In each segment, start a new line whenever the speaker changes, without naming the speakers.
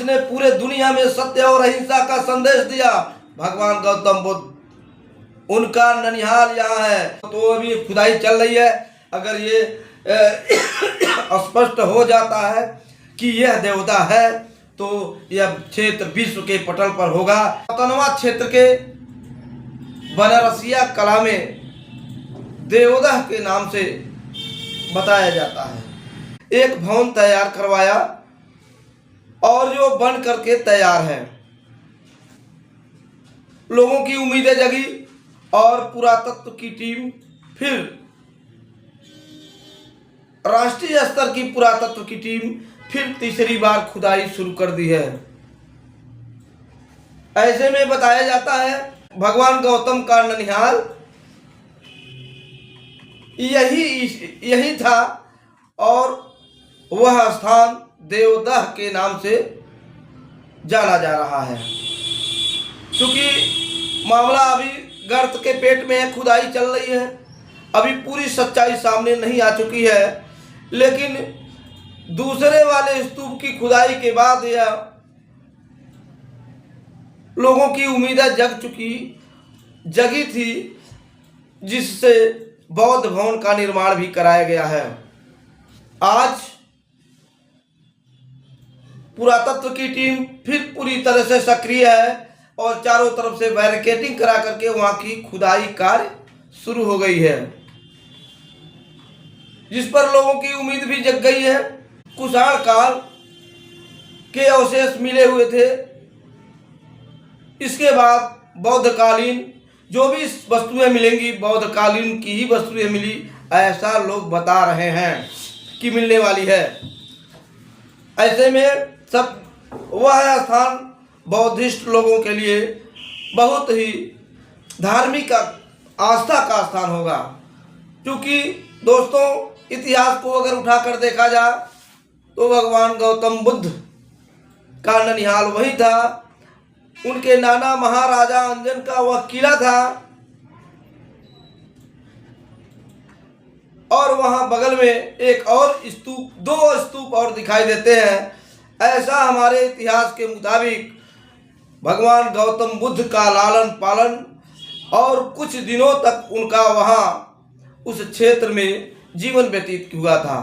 जिसने पूरे दुनिया में सत्य और अहिंसा का संदेश दिया, भगवान गौतम बुद्ध, उनका ननिहाल यहाँ है। तो अभी खुदाई चल रही है। अगर ये स्पष्ट हो जाता है कि यह देवता है तो यह क्षेत्र विश्व के पटल पर होगा। तनवा क्षेत्र के बनारसिया कला में देवोदह के नाम से बताया जाता है। एक भवन तैयार करवाया और जो बन करके तैयार है। लोगों की उम्मीदें जगी और पुरातत्व की टीम फिर राष्ट्रीय स्तर की पुरातत्व की टीम फिर तीसरी बार खुदाई शुरू कर दी है। ऐसे में बताया जाता है भगवान गौतम का ननिहाल यही था और वह स्थान देवोदह के नाम से जाना जा रहा है। क्योंकि मामला अभी गर्त के पेट में है, खुदाई चल रही है, अभी पूरी सच्चाई सामने नहीं आ चुकी है। लेकिन दूसरे वाले स्तूप की खुदाई के बाद यह लोगों की उम्मीदें जगी थी, जिससे बौद्ध भवन का निर्माण भी कराया गया है। आज पुरातत्व की टीम फिर पूरी तरह से सक्रिय है और चारों तरफ से बैरिकेडिंग करा करके वहां की खुदाई कार्य शुरू हो गई है, जिस पर लोगों की उम्मीद भी जग गई है। कुषाण काल के अवशेष मिले हुए थे। इसके बाद बौद्धकालीन जो भी वस्तुएं मिलेंगी बौद्ध कालीन की ही वस्तुएं मिली, ऐसा लोग बता रहे हैं कि मिलने वाली है। ऐसे में सब वह स्थान बौद्धिस्ट लोगों के लिए बहुत ही धार्मिक आस्था का स्थान होगा। क्योंकि दोस्तों, इतिहास को अगर उठाकर देखा जाए तो भगवान गौतम बुद्ध का ननिहाल वही था। उनके नाना महाराजा अंजन का वह किला था और वहां बगल में एक और स्तूप, दो स्तूप और दिखाई देते हैं। ऐसा हमारे इतिहास के मुताबिक भगवान गौतम बुद्ध का लालन पालन और कुछ दिनों तक उनका वहां उस क्षेत्र में जीवन व्यतीत हुआ था।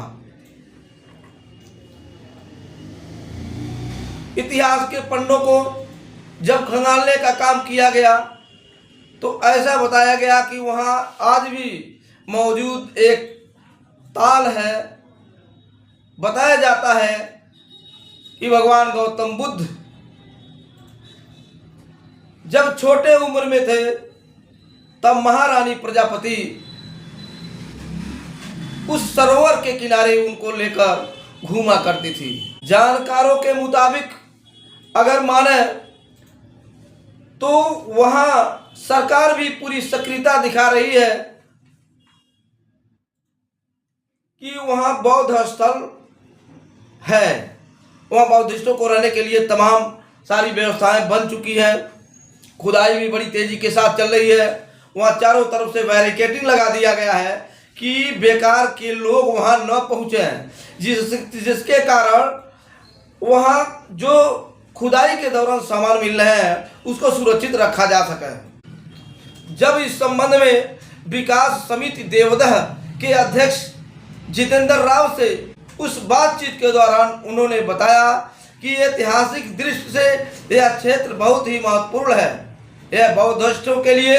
इतिहास के पन्नों को जब खंगालने का काम किया गया तो ऐसा बताया गया कि वहां आज भी मौजूद एक ताल है। बताया जाता है कि भगवान गौतम बुद्ध जब छोटे उम्र में थे तब महारानी प्रजापति उस सरोवर के किनारे उनको लेकर घूमा करती थी। जानकारों के मुताबिक अगर माने तो वहां सरकार भी पूरी सक्रियता दिखा रही है कि वहां बौद्ध स्थल है। वहां बौद्धिस्टों को रहने के लिए तमाम सारी व्यवस्थाएं बन चुकी हैं। खुदाई भी बड़ी तेजी के साथ चल रही है। वहां चारों तरफ से बैरिकेडिंग लगा दिया गया है कि बेकार के लोग वहां न पहुंचे, जिसके कारण वहां जो खुदाई के दौरान सामान मिल रहे हैं उसको सुरक्षित रखा जा सके। जब इस संबंध में विकास समिति देवोदह के अध्यक्ष जितेंद्र राव से उस बातचीत के दौरान उन्होंने बताया कि ऐतिहासिक दृष्टि से यह क्षेत्र बहुत ही महत्वपूर्ण है। यह बौद्धिस्टों के लिए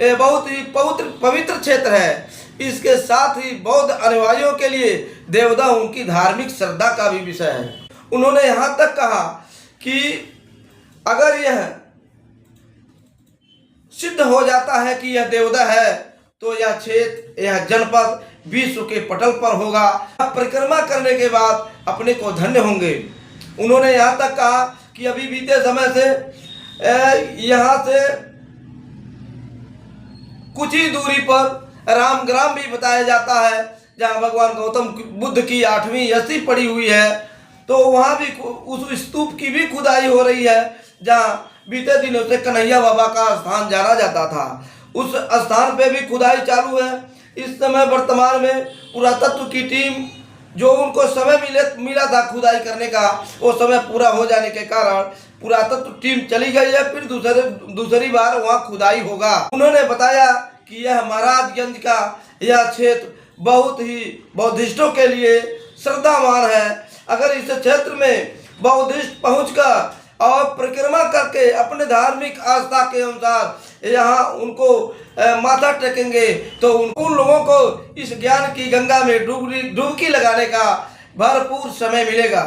यह बहुत ही पवित्र क्षेत्र है। इसके साथ ही बौद्ध अनुयायियों के लिए देवोदह उनकी धार्मिक श्रद्धा का भी विषय है। उन्होंने यहाँ तक कहा कि अगर यह सिद्ध हो जाता है कि यह देवोदह है तो यह क्षेत्र, यह जनपद विश्व के पटल पर होगा। परिक्रमा करने के बाद अपने को धन्य होंगे। उन्होंने यहाँ तक कहा कि अभी बीते समय से यहाँ से कुछ ही दूरी पर रामग्राम भी बताया जाता है, जहाँ भगवान गौतम बुद्ध की 8वीं अस्थि पड़ी हुई है। तो वहाँ भी उस स्तूप की भी खुदाई हो रही है, जहाँ बीते दिनों से कन्हैया बाबा का स्थान जाना जाता था। उस स्थान पे भी खुदाई चालू है। इस समय वर्तमान में पुरातत्व की टीम जो उनको समय मिला था खुदाई करने का, वो समय पूरा हो जाने के कारण पुरातत्व टीम चली गई है। फिर दूसरी बार वहाँ खुदाई होगा। उन्होंने बताया कि यह महाराजगंज का यह क्षेत्र बहुत ही बौद्धिस्टों के लिए श्रद्धावान है। अगर इस क्षेत्र में बौद्धिस्ट पहुंचकर और परिक्रमा करके अपने धार्मिक आस्था के अनुसार यहाँ उनको माथा टेकेंगे तो उन लोगों को इस ज्ञान की गंगा में डुबकी लगाने का भरपूर समय मिलेगा।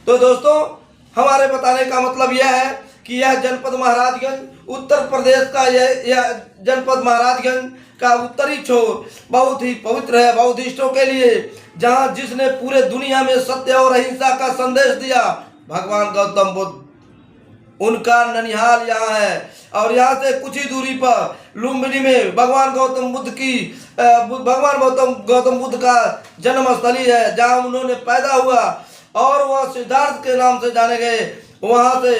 तो दोस्तों, हमारे बताने का मतलब यह है कि यह जनपद महाराजगंज उत्तर प्रदेश का यह जनपद महाराजगंज का उत्तरी छोर बहुत ही पवित्र है बौद्धिस्टों के लिए, जहाँ जिसने पूरे दुनिया में सत्य और अहिंसा का संदेश दिया, भगवान गौतम बुद्ध, उनका ननिहाल यहाँ है। और यहाँ से कुछ ही दूरी पर लुम्बिनी में भगवान गौतम बुद्ध का जन्म स्थली है, जहाँ उन्होंने पैदा हुआ और वह सिद्धार्थ के नाम से जाने गए। वहाँ से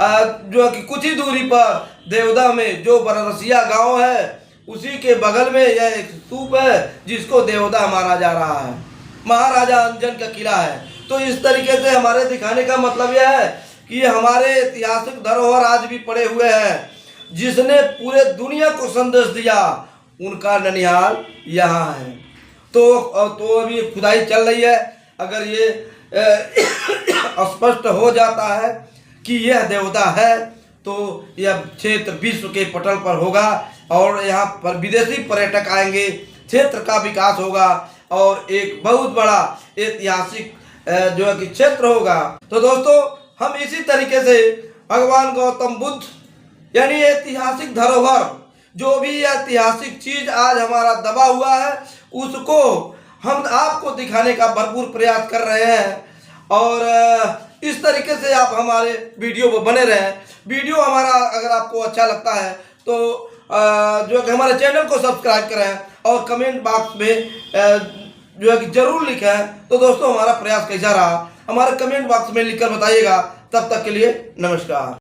जो कि कुछ ही दूरी पर देवदा में जो बररसिया गांव है, उसी के बगल में यह एक स्तूप है जिसको देवदा माना जा रहा है। महाराजा अंजन का किला है। तो इस तरीके से हमारे दिखाने का मतलब यह है कि हमारे ऐतिहासिक धरोहर आज भी पड़े हुए हैं, जिसने पूरे दुनिया को संदेश दिया, उनका ननिहाल यहाँ है। तो अभी खुदाई चल रही है। अगर ये स्पष्ट हो जाता है कि यह देवता है तो यह क्षेत्र विश्व के पटल पर होगा और यहाँ पर विदेशी पर्यटक आएंगे, क्षेत्र का विकास होगा और एक बहुत बड़ा ऐतिहासिक जो है कि क्षेत्र होगा। तो दोस्तों, हम इसी तरीके से भगवान गौतम बुद्ध यानी ऐतिहासिक धरोहर, जो भी ऐतिहासिक चीज आज हमारा दबा हुआ है, उसको हम आपको दिखाने का भरपूर प्रयास कर रहे हैं। और इस तरीके से आप हमारे वीडियो पर बने रहें। वीडियो हमारा अगर आपको अच्छा लगता है तो जो कि हमारे चैनल को सब्सक्राइब करें और कमेंट बॉक्स में जो है कि जरूर लिखें। तो दोस्तों, हमारा प्रयास कैसा रहा हमारे कमेंट बॉक्स में लिखकर बताइएगा। तब तक के लिए नमस्कार।